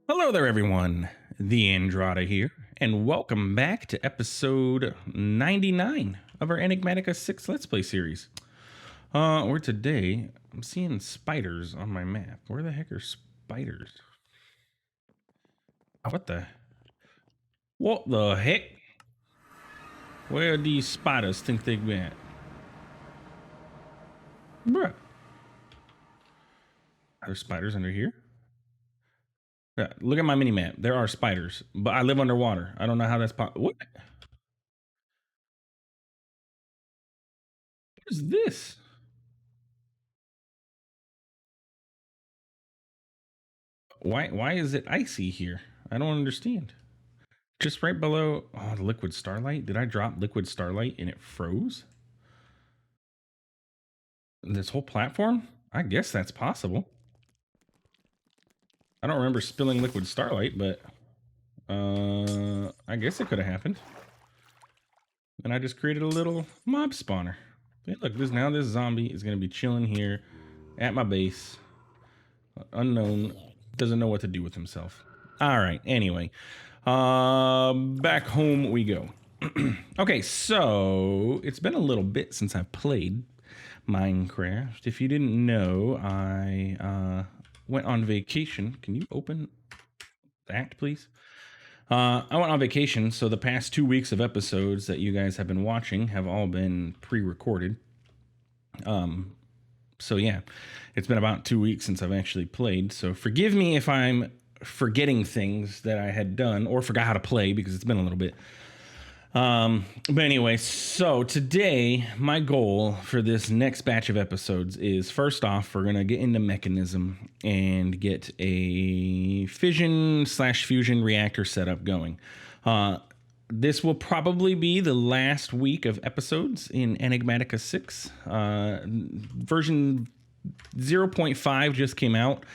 Hello there, everyone. TheAndrata here, and welcome back to episode 99 of our Enigmatica 6 Let's Play series. Where today, I'm seeing spiders on my map. Where the heck are spiders? What the? What the heck? Where these spiders think they went? Bruh. Are there spiders under here? Yeah, look at my mini map. There are spiders, but I live underwater. I don't know how that's possible. What is this? Why is it icy here? I don't understand. Just right below, oh, the liquid starlight. Did I drop liquid starlight and it froze? This whole platform? I guess that's possible. I don't remember spilling liquid starlight, but I guess it could have happened. And I just created a little mob spawner. Hey, look, this zombie is gonna be chilling here at my base. Unknown, doesn't know what to do with himself. All right. Anyway, back home we go. Okay, so it's been a little bit since I played Minecraft. If you didn't know, I went on vacation. Can you open that, please? I went on vacation, so the past 2 weeks of episodes that you guys have been watching have all been pre-recorded. So yeah, it's been about 2 weeks since I've actually played. So forgive me if I'm forgetting things that I had done or forgot how to play because it's been a little bit. But anyway, so today my goal for this next batch of episodes is first off, we're gonna get into mechanism and get a fission/fusion reactor setup going. This will probably be the last week of episodes in Enigmatica 6. Version 0.5 just came out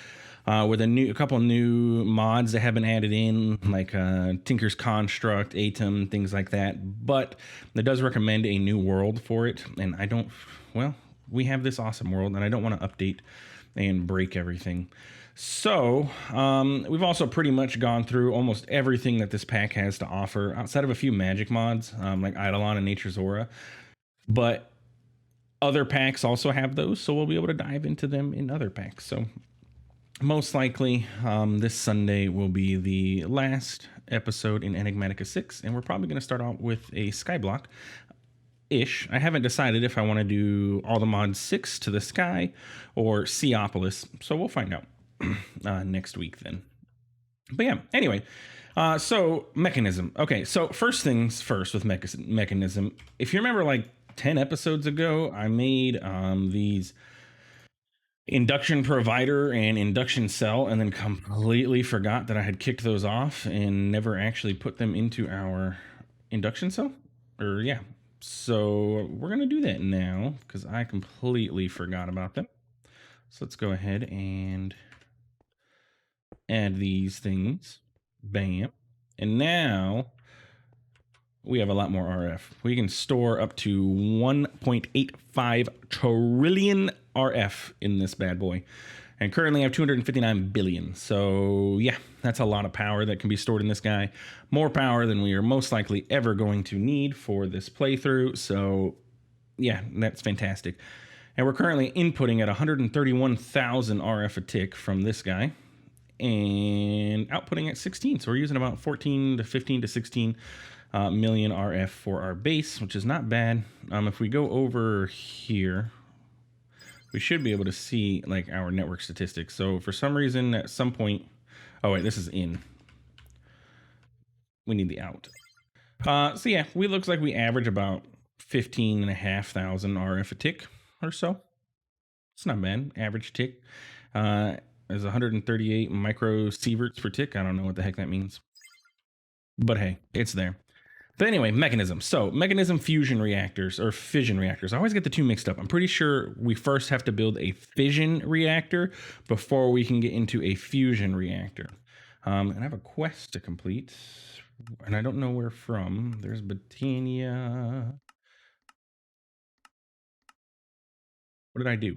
with a couple new mods that have been added in, like Tinker's Construct, Atom, things like that. But it does recommend a new world for it, and I don't. Well, we have this awesome world, and I don't want to update and break everything. So, we've also pretty much gone through almost everything that this pack has to offer, outside of a few magic mods, like Eidolon and Nature's Aura. But other packs also have those, so we'll be able to dive into them in other packs. So, most likely, this Sunday will be the last episode in Enigmatica 6, and we're probably going to start out with a Skyblock ish. I haven't decided if I want to do all the mods 6 to the sky or Seopolis, so we'll find out next week then. But yeah, anyway, so mechanism. Okay, so first things first with mechanism. If you remember, like 10 episodes ago, I made these induction provider and induction cell, and then completely forgot that I had kicked those off and never actually put them into our induction cell. Or yeah, so we're gonna do that now because I completely forgot about them. So let's go ahead and add these things. Bam. And now we have a lot more RF. We can store up to 1.85 trillion RF in this bad boy. And currently I have 259 billion. So yeah, that's a lot of power that can be stored in this guy. More power than we are most likely ever going to need for this playthrough. So yeah, that's fantastic. And we're currently inputting at 131,000 RF a tick from this guy and outputting at 16. So we're using about 14 to 15 to 16 million RF for our base, which is not bad. If we go over here, we should be able to see like our network statistics. So for some reason, at some point, oh wait, this is in. We need the out. So yeah, we looks like we average about 15,500 RF a tick or so. It's not bad. Average tick. There's 138 micro sieverts per tick. I don't know what the heck that means. But hey, it's there. But anyway, mechanism. So, mechanism fusion reactors or fission reactors. I always get the two mixed up. I'm pretty sure we first have to build a fission reactor before we can get into a fusion reactor. And I have a quest to complete, and I don't know where from. There's Botania. What did I do?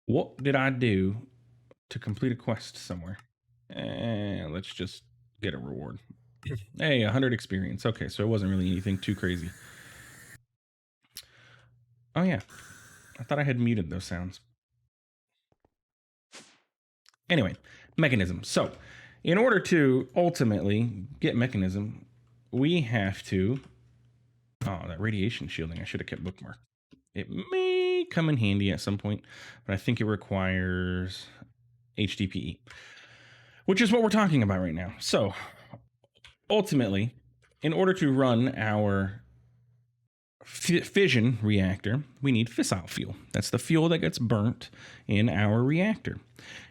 What did I do to complete a quest somewhere. And let's just get a reward. Hey, 100 experience. Okay, so it wasn't really anything too crazy. Oh yeah, I thought I had muted those sounds. Anyway, mechanism. So, in order to ultimately get mechanism, we have to... Oh, that radiation shielding. I should have kept bookmark. It may come in handy at some point, but I think it requires HDPE, which is what we're talking about right now. So, ultimately, in order to run our fission reactor, we need fissile fuel. That's the fuel that gets burnt in our reactor.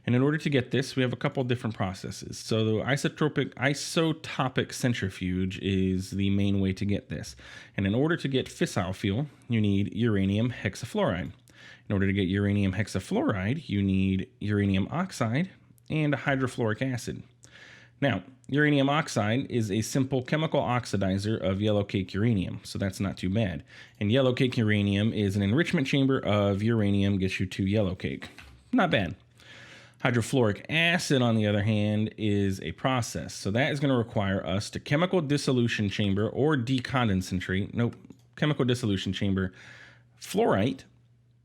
And in order to get this, we have a couple different processes. So the isotopic centrifuge is the main way to get this. And in order to get fissile fuel, you need uranium hexafluoride. In order to get uranium hexafluoride, you need uranium oxide and hydrofluoric acid. Now, uranium oxide is a simple chemical oxidizer of yellow cake uranium, so that's not too bad. And yellow cake uranium is an enrichment chamber of uranium, gets you to yellow cake. Not bad. Hydrofluoric acid, on the other hand, is a process. So that is going to require us to chemical dissolution chamber or decondensentrate, chemical dissolution chamber, fluorite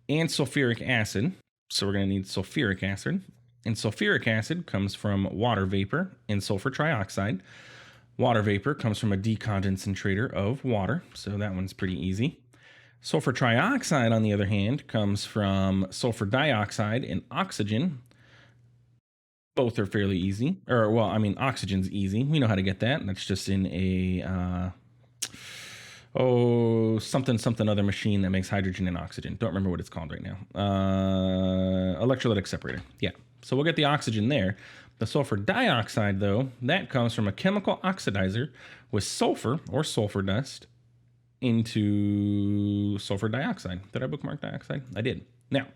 and sulfuric acid. So we're going to need sulfuric acid. And sulfuric acid comes from water vapor and sulfur trioxide. Water vapor comes from a decondensator of water, so that one's pretty easy. Sulfur trioxide, on the other hand, comes from sulfur dioxide and oxygen. Both are fairly easy. Oxygen's easy. We know how to get that. That's just in a something other machine that makes hydrogen and oxygen. Don't remember what it's called right now. Electrolytic separator. Yeah. So we'll get the oxygen there. The sulfur dioxide, though, that comes from a chemical oxidizer with sulfur or sulfur dust into sulfur dioxide. Did I bookmark dioxide? I did. Now,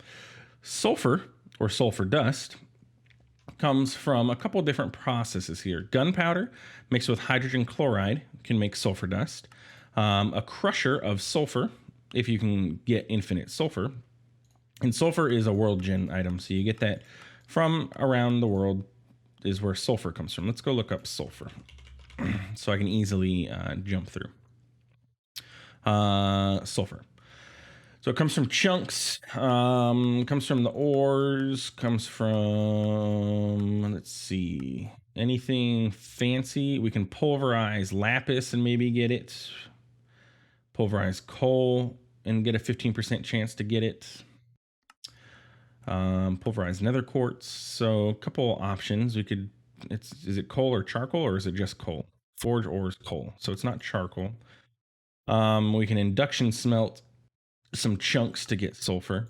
sulfur or sulfur dust comes from a couple different processes here. Gunpowder mixed with hydrogen chloride can make sulfur dust. A crusher of sulfur, if you can get infinite sulfur. And sulfur is a world gen item, so you get that from around the world is where sulfur comes from. Let's go look up sulfur so I can easily jump through. Sulfur. So it comes from chunks, comes from the ores, comes from, let's see, anything fancy. We can pulverize lapis and maybe get it. Pulverize coal and get a 15% chance to get it. Pulverized nether quartz. So a couple options. We could, is it coal or charcoal, or is it just coal? Forge ores coal. So it's not charcoal. We can induction smelt some chunks to get sulfur.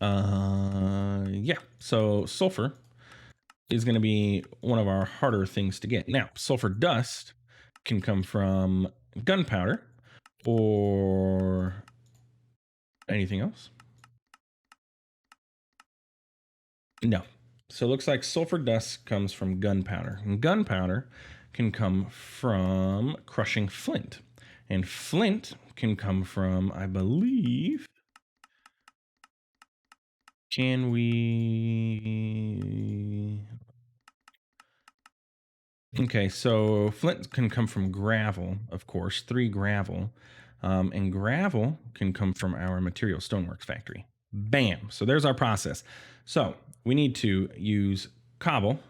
Yeah, so sulfur is going to be one of our harder things to get. Now, sulfur dust can come from gunpowder or anything else. No. So it looks like sulfur dust comes from gunpowder. And gunpowder can come from crushing flint. And flint can come from, I believe... Can we... Okay, so flint can come from gravel, of course, 3 gravel. And gravel can come from our material stoneworks factory. Bam. So there's our process. So we need to use cobble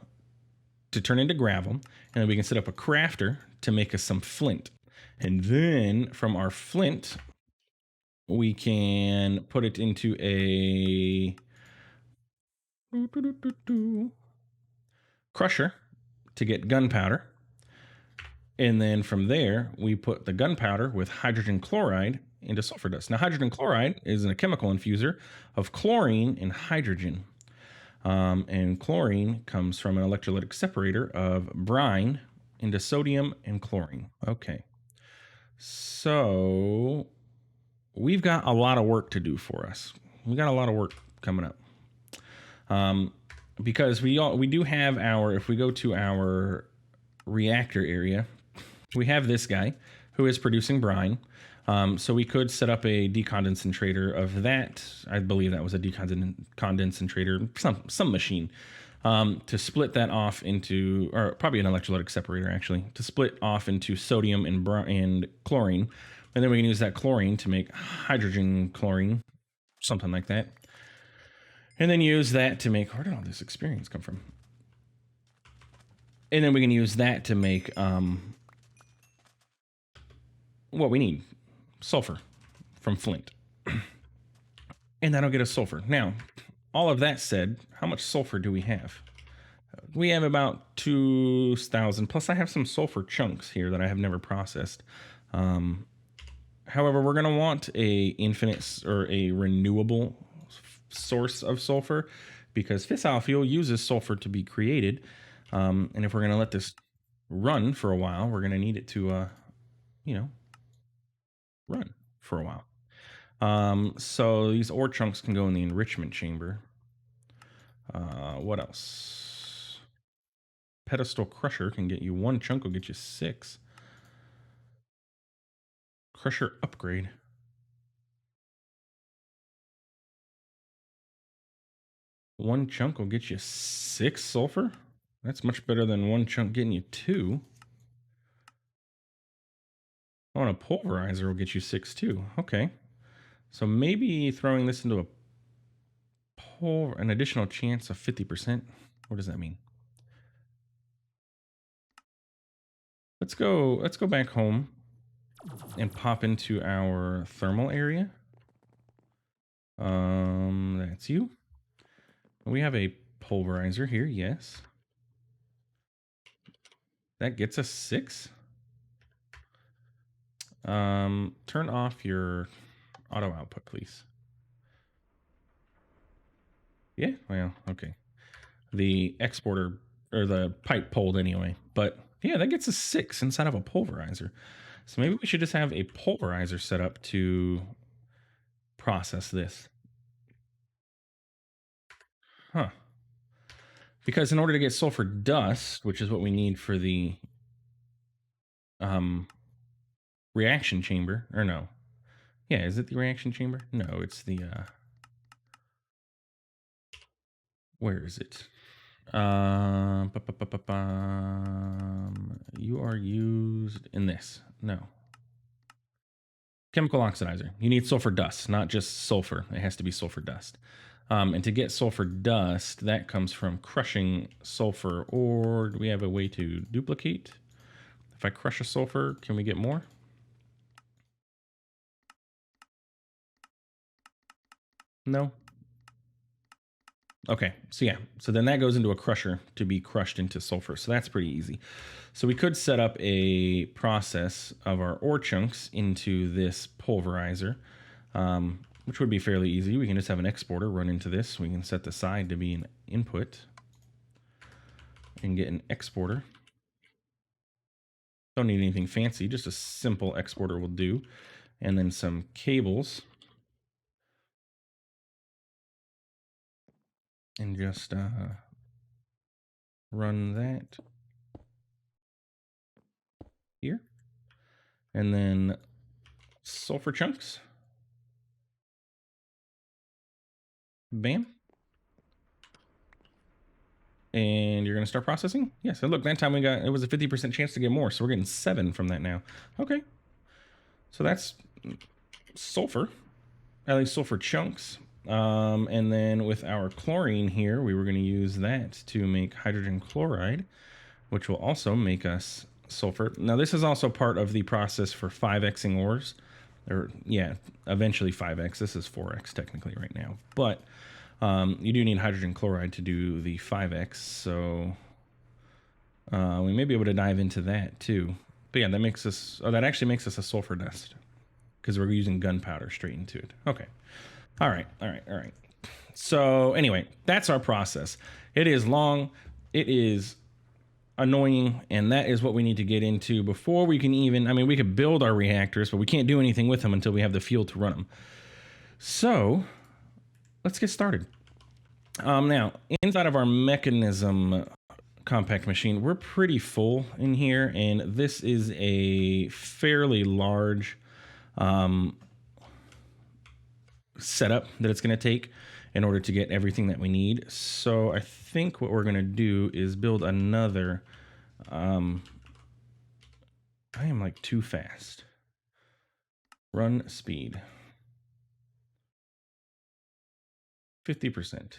to turn into gravel, and then we can set up a crafter to make us some flint. And then from our flint, we can put it into a crusher to get gunpowder. And then from there, we put the gunpowder with hydrogen chloride into sulfur dust. Now, hydrogen chloride is a chemical infuser of chlorine and hydrogen. And chlorine comes from an electrolytic separator of brine into sodium and chlorine. Okay. So we've got a lot of work to do for us. We got a lot of work coming up. Because we do have our, if we go to our reactor area, we have this guy who is producing brine. So we could set up a decondensator of that. I believe that was a decondensator, some machine, to split that off into, or probably an electrolytic separator actually, to split off into sodium and chlorine. And then we can use that chlorine to make hydrogen chlorine, something like that. And then use that to make, where did all this experience come from? And then we can use that to make what we need, sulfur from flint. And that'll get us sulfur. Now, all of that said, how much sulfur do we have? We have about 2,000, plus I have some sulfur chunks here that I have never processed. However, we're going to want a infinite or a renewable source of sulfur, because fissile fuel uses sulfur to be created. And if we're going to let this run for a while, we're going to need it to, run for a while. So these ore chunks can go in the enrichment chamber. What else? Pedestal crusher can get you 1 chunk, will get you 6. Crusher upgrade. One chunk will get you 6 sulfur. That's much better than 1 chunk getting you 2. Oh, and a pulverizer will get you 6 too. Okay. So maybe throwing this into an additional chance of 50%. What does that mean? Let's go back home and pop into our thermal area. That's you. We have a pulverizer here, yes. That gets us 6. Turn off your auto output, please. Yeah, well, okay. The exporter, or the pipe pulled anyway. But yeah, that gets us 6 inside of a pulverizer. So maybe we should just have a pulverizer set up to process this. Huh. Because in order to get sulfur dust, which is what we need for the reaction chamber, or no. Yeah, is it the reaction chamber? No, it's the, where is it? You are used in this. No. Chemical oxidizer. You need sulfur dust, not just sulfur. It has to be sulfur dust. And to get sulfur dust, that comes from crushing sulfur, or do we have a way to duplicate? If I crush a sulfur, can we get more? No. Okay, so yeah, so then that goes into a crusher to be crushed into sulfur. So that's pretty easy. So we could set up a process of our ore chunks into this pulverizer, which would be fairly easy. We can just have an exporter run into this. We can set the side to be an input and get an exporter. Don't need anything fancy, just a simple exporter will do. And then some cables. And just run that here. And then sulfur chunks. Bam. And you're going to start processing? Yes. And look, that time it was a 50% chance to get more. So we're getting 7 from that now. Okay. So that's sulfur, at least sulfur chunks. And then with our chlorine here, we were going to use that to make hydrogen chloride, which will also make us sulfur. Now, this is also part of the process for 5xing ores. Or, yeah, eventually 5x. This is 4x technically right now. But you do need hydrogen chloride to do the 5x. So we may be able to dive into that too. But yeah, that makes us, that actually makes us a sulfur dust, because we're using gunpowder straight into it. Okay. All right. So anyway, that's our process. It is long. It is annoying, and that is what we need to get into before we can even, I mean, we could build our reactors, but we can't do anything with them until we have the fuel to run them. So let's get started. Now, inside of our mechanism compact machine, we're pretty full in here, and this is a fairly large setup that it's going to take in order to get everything that we need. So I think what we're going to do is build another. I am like too fast. Run speed 50%.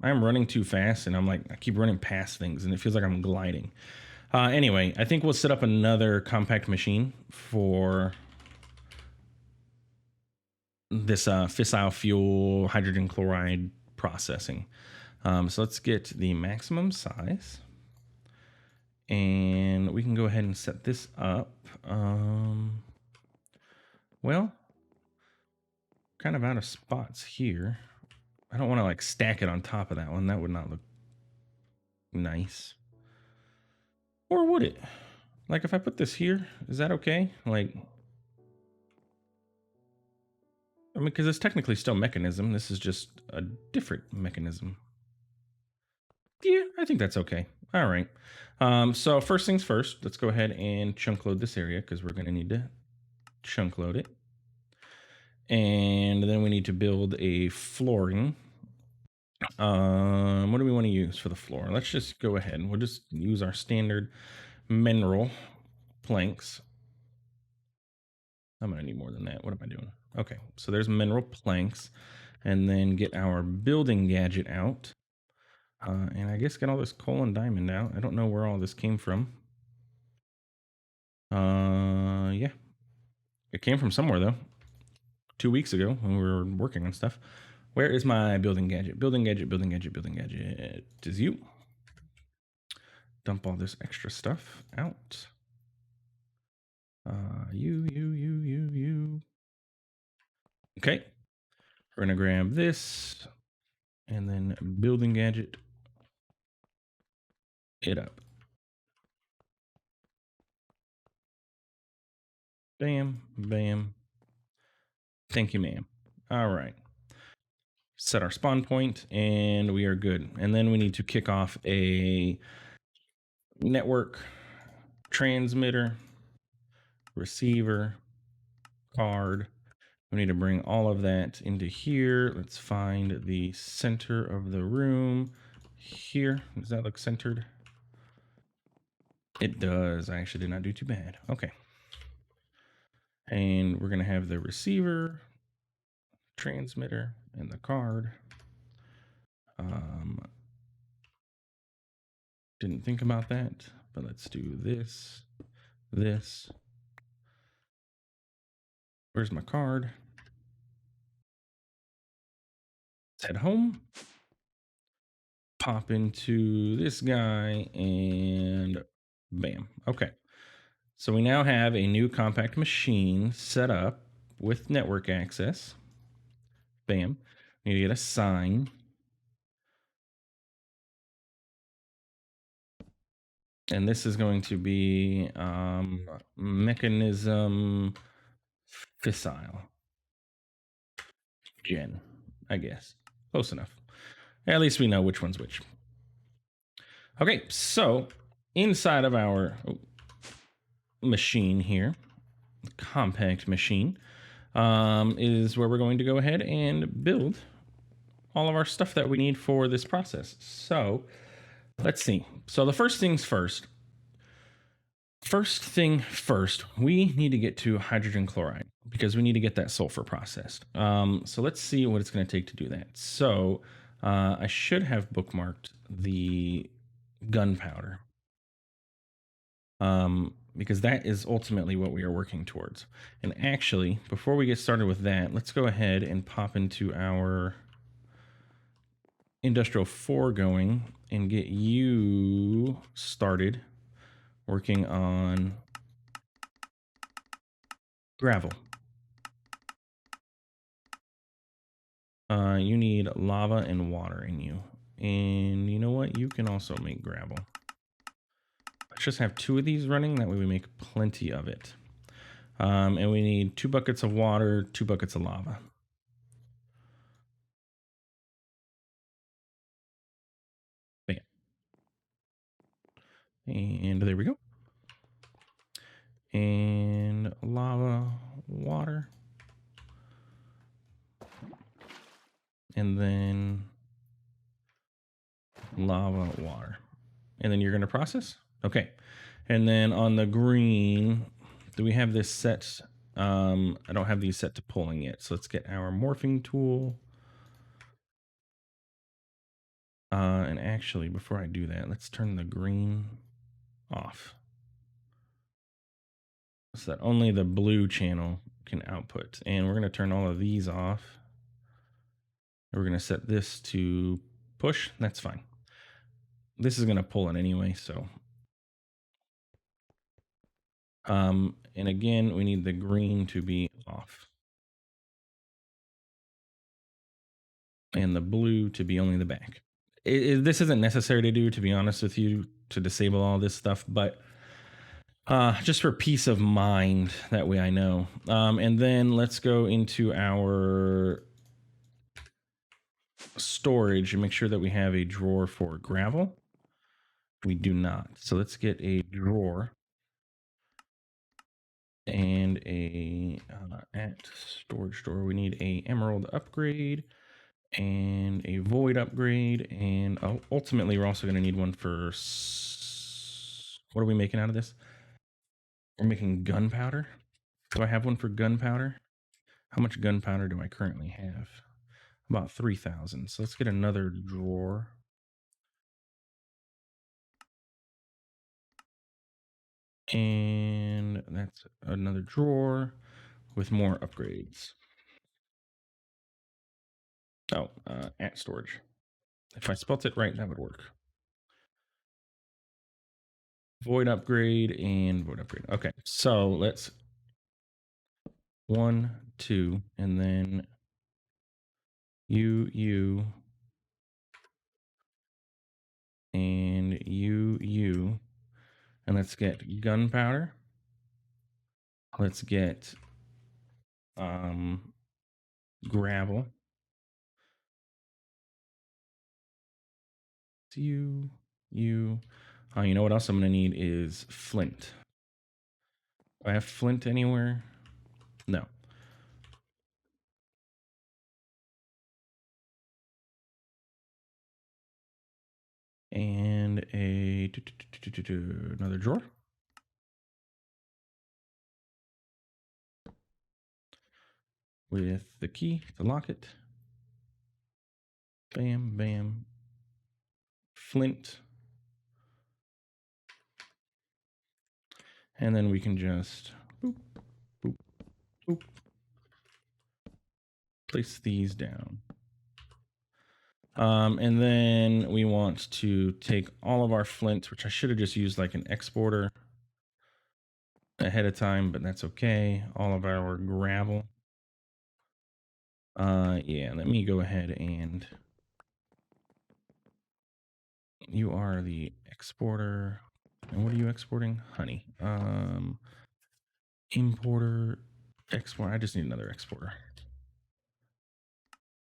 I'm running too fast, and I keep running past things, and it feels like I'm gliding. Anyway, I think we'll set up another compact machine for this fissile fuel hydrogen chloride processing. So let's get the maximum size, and we can go ahead and set this up. Well, kind of out of spots here. I don't want to like stack it on top of that one. That would not look nice. Or would it? Like if I put this here, is that okay? Like, I mean, because it's technically still mechanism. This is just a different mechanism. Yeah, I think that's okay. All right. So first things first, let's go ahead and chunk load this area because we're going to need to chunk load it. And then we need to build a flooring. What do we want to use for the floor? Let's just go ahead and we'll just use our standard mineral planks. I'm going to need more than that. What am I doing? Okay, so there's mineral planks. And then get our building gadget out. And I guess get all this coal and diamond out. I don't know where all this came from. Yeah. It came from somewhere, though. 2 weeks ago when we were working on stuff. Where is my building gadget? Building gadget, building gadget, building gadget. Is you. Dump all this extra stuff out. You. Okay. We're going to grab this. And then building gadget it up. Bam, bam. Thank you, ma'am. All right. Set our spawn point, and we are good. And then we need to kick off a network transmitter, receiver, card. We need to bring all of that into here. Let's find the center of the room here. Does that look centered? It does. I actually did not do too bad. Okay. And we're going to have the receiver, transmitter, and the card. Didn't think about that, but let's do this. Where's my card? Let's head home. Pop into this guy and bam. Okay. So we now have a new compact machine set up with network access. Bam. We need to get a sign. And this is going to be mechanism fissile. Gen, I guess. Close enough. At least we know which one's which. Okay, so inside of our machine here, the compact machine, is where we're going to go ahead and build all of our stuff that we need for this process. So let's see. So the first thing first, we need to get to hydrogen chloride because we need to get that sulfur processed. So let's see what it's going to take to do that. So I should have bookmarked the gunpowder because that is ultimately what we are working towards. And actually, before we get started with that, let's go ahead and pop into our industrial foregoing and get you started working on gravel. You need lava and water in you. And you know what? You can also make gravel. Let's just have 2 of these running. That way we make plenty of it. And we need 2 buckets of water, 2 buckets of lava. Bam. And there we go. And lava, water. And then lava, water. And then you're going to process? Okay. And then on the green, do we have this set? I don't have these set to pulling yet. So let's get our morphing tool. And actually, before I do that, let's turn the green off so that only the blue channel can output. And we're going to turn all of these off. We're going to set this to push. That's fine. This is going to pull it anyway, so. And again, we need the green to be off. And the blue to be only the back. This isn't necessary to do, to be honest with you, to disable all this stuff, but just for peace of mind, that way I know. And then let's go into our storage and make sure that we have a drawer for gravel. We do not. So let's get a drawer and a at storage drawer. We need a emerald upgrade and a void upgrade, and ultimately we're also going to need one for what are we making out of this? We're making gunpowder. Do I have one for gunpowder? How much gunpowder do I currently have? About 3,000. So let's get another drawer. And that's another drawer with more upgrades. Oh, at storage. If I spelt it right, that would work. Void upgrade and void upgrade. Okay, so let's 1, 2, and then you, and you, and let's get gunpowder. Let's get gravel. You. You know what else I'm gonna need is flint. Do I have flint anywhere? No. And another drawer. With the key to lock it. Bam, bam. Flint. And then we can just boop, boop, boop. Place these down. And then we want to take all of our flint, which I should have just used like an exporter ahead of time, but that's okay. All of our gravel. Yeah, let me go ahead and you are the exporter. And what are you exporting? Honey. Importer, export. I just need another exporter.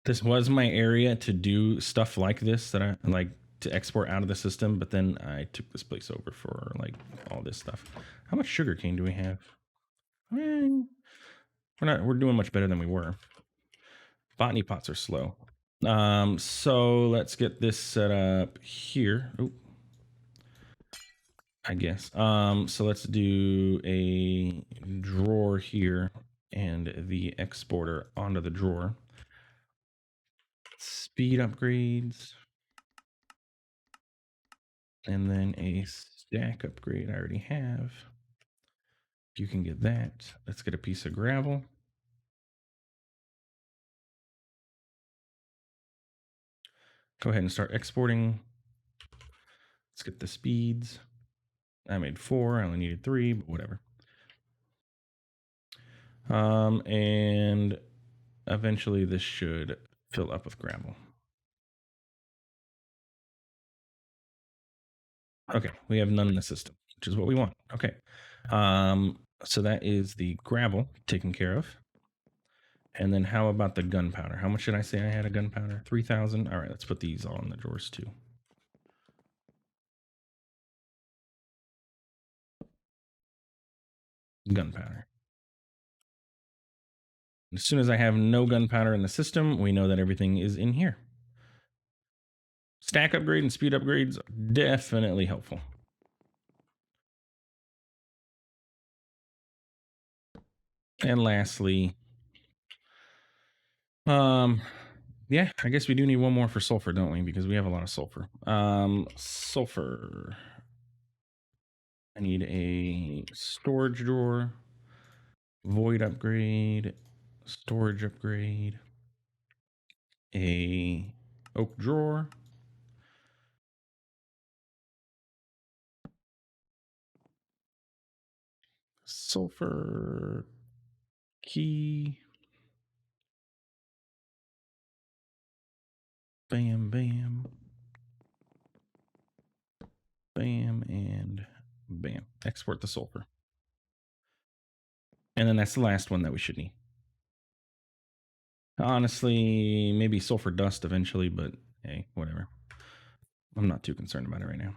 This was my area to do stuff like this that I like to export out of the system, but then I took this place over for like all this stuff. How much sugar cane do we have? We're doing much better than we were. Botany pots are slow. So let's get this set up here. Oop. I guess. So let's do a drawer here and the exporter onto the drawer. Speed upgrades. And then a stack upgrade I already have. You can get that. Let's get a piece of gravel. Go ahead and start exporting. Let's get the speeds. I made 4. I only needed 3, but whatever. And eventually this should fill up with gravel. Okay, we have none in the system, which is what we want. Okay. So that is the gravel taken care of. And then how about the gunpowder? How much did I say I had a gunpowder? 3,000. All right, let's put these all in the drawers too. Gunpowder. As soon as I have no gunpowder in the system, we know that everything is in here. Stack upgrade and speed upgrades are definitely helpful. And lastly, yeah, I guess we do need one more for sulfur, don't we? Because we have a lot of sulfur. Sulfur. I need a storage drawer, void upgrade, storage upgrade, a oak drawer, sulfur key, bam, bam, bam, and bam. Export the sulfur. And then that's the last one that we should need. Honestly, maybe sulfur dust eventually, but hey, whatever. I'm not too concerned about it right now.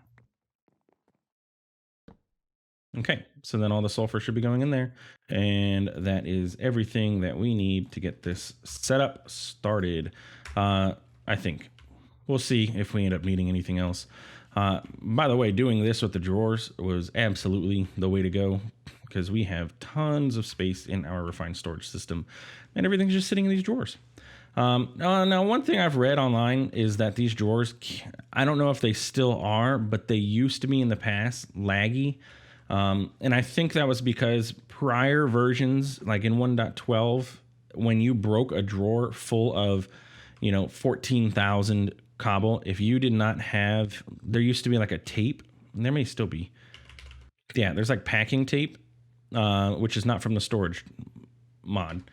Okay, so then all the sulfur should be going in there. And that is everything that we need to get this setup started. I think. We'll see if we end up needing anything else. By the way, doing this with the drawers was absolutely the way to go because we have tons of space in our refined storage system and everything's just sitting in these drawers. Now, one thing I've read online is that these drawers, I don't know if they still are, but they used to be in the past laggy. And I think that was because prior versions, like in 1.12, when you broke a drawer full of, 14,000 cobble, if you did not have, there used to be like a tape, and there may still be. Yeah, there's like packing tape, which is not from the storage mod.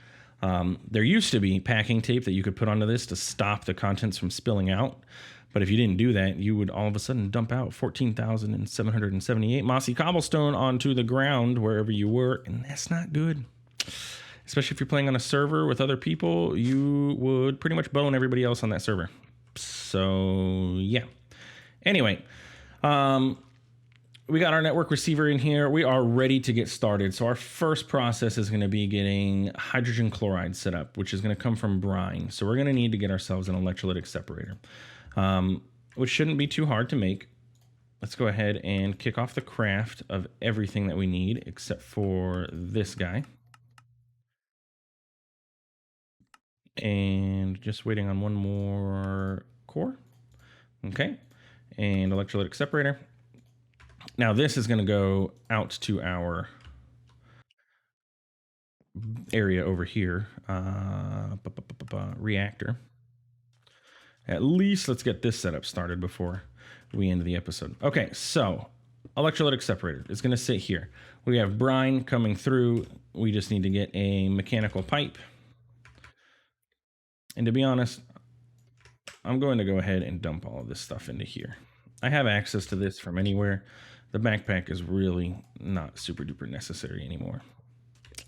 There used to be packing tape that you could put onto this to stop the contents from spilling out. But if you didn't do that, you would all of a sudden dump out 14,778 mossy cobblestone onto the ground wherever you were, and that's not good. Especially if you're playing on a server with other people, you would pretty much bone everybody else on that server. So, yeah. Anyway, we got our network receiver in here. We are ready to get started. So our first process is going to be getting hydrogen chloride set up, which is going to come from brine. So we're going to need to get ourselves an electrolytic separator, which shouldn't be too hard to make. Let's go ahead and kick off the craft of everything that we need except for this guy. And just waiting on one more core. Okay. And electrolytic separator. Now this is going to go out to our area over here. Reactor. At least let's get this setup started before we end the episode. Okay, so electrolytic separator is going to sit here. We have brine coming through. We just need to get a mechanical pipe. And to be honest, I'm going to go ahead and dump all of this stuff into here. I have access to this from anywhere. The backpack is really not super duper necessary anymore.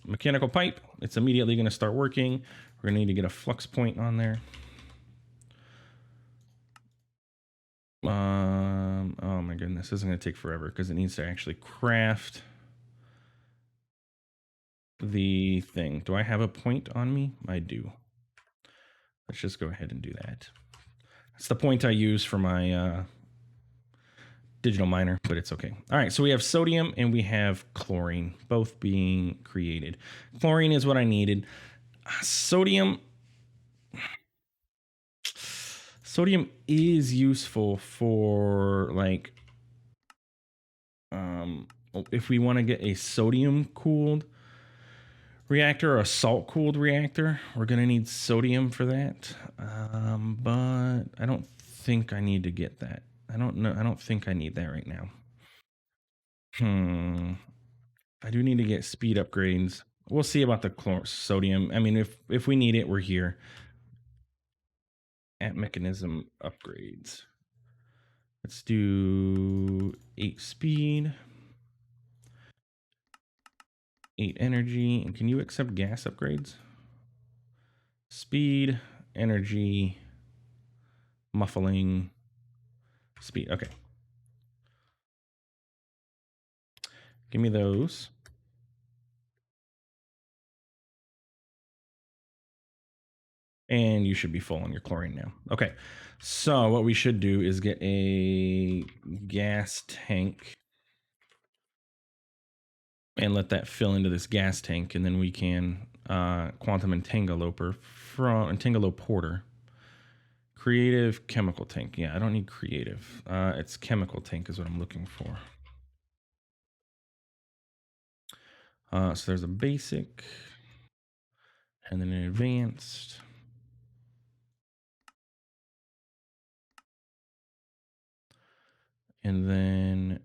Mechanical pipe, it's immediately going to start working. We're going to need to get a flux point on there. Oh my goodness, this is going to take forever because it needs to actually craft the thing. Do I have a point on me? I do. Let's just go ahead and do that. That's the point I use for my digital miner, but it's okay. All right, so we have sodium and we have chlorine, both being created. Chlorine is what I needed. Sodium is useful for like if we want to get a sodium cooled reactor or a salt cooled reactor, we're going to need sodium for that. But I don't think I need to get that. I don't know. I don't think I need that right now. I do need to get speed upgrades. We'll see about the sodium. I mean, if we need it, we're here. At mechanism upgrades. Let's do 8 speed, 8 energy. And can you accept gas upgrades? Speed, energy, muffling, speed. Okay. Give me those. And you should be full on your chlorine now. Okay, so what we should do is get a gas tank and let that fill into this gas tank, and then we can quantum entangloporter. Creative chemical tank. Yeah, I don't need creative. It's chemical tank is what I'm looking for. So there's a basic, and then an advanced. And then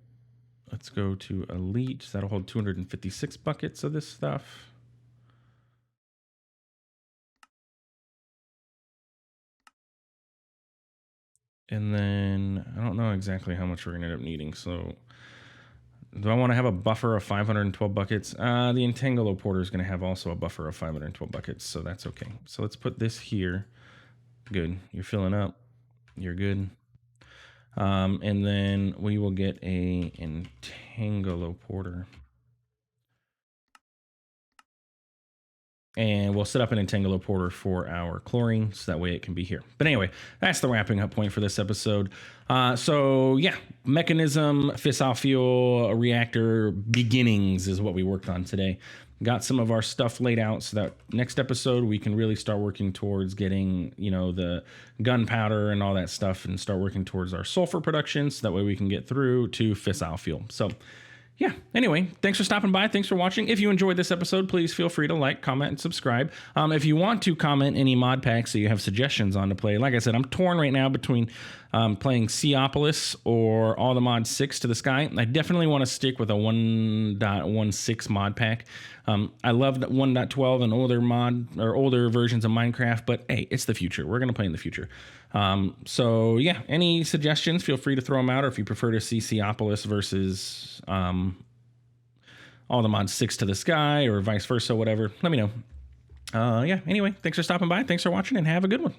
let's go to elite. That'll hold 256 buckets of this stuff. And then I don't know exactly how much we're going to end up needing. So do I want to have a buffer of 512 buckets? The entangloporter is going to have also a buffer of 512 buckets. So that's okay. So let's put this here. Good. You're filling up. You're good. And then we will get a entangloporter. And we'll set up an entangloporter for our chlorine, so that way it can be here. But anyway, that's the wrapping up point for this episode. So yeah, mechanism, fissile fuel, reactor beginnings is what we worked on today. Got some of our stuff laid out so that next episode we can really start working towards getting, the gunpowder and all that stuff, and start working towards our sulfur production, so that way we can get through to fissile fuel. So yeah, anyway, thanks for stopping by. Thanks for watching. If you enjoyed this episode, please feel free to like, comment, and subscribe. If you want to comment any mod packs that you have suggestions on to play, like I said, I'm torn right now between playing Seopolis or All the Mod 6 to the Sky. I definitely want to stick with a 1.16 mod pack. I love that 1.12 and older versions of Minecraft, but hey, it's the future. We're going to play in the future. So yeah, any suggestions, feel free to throw them out, or if you prefer to see Seopolis versus All the Mod 6 to the Sky, or vice versa, whatever, let me know. Yeah, anyway, thanks for stopping by. Thanks for watching, and have a good one.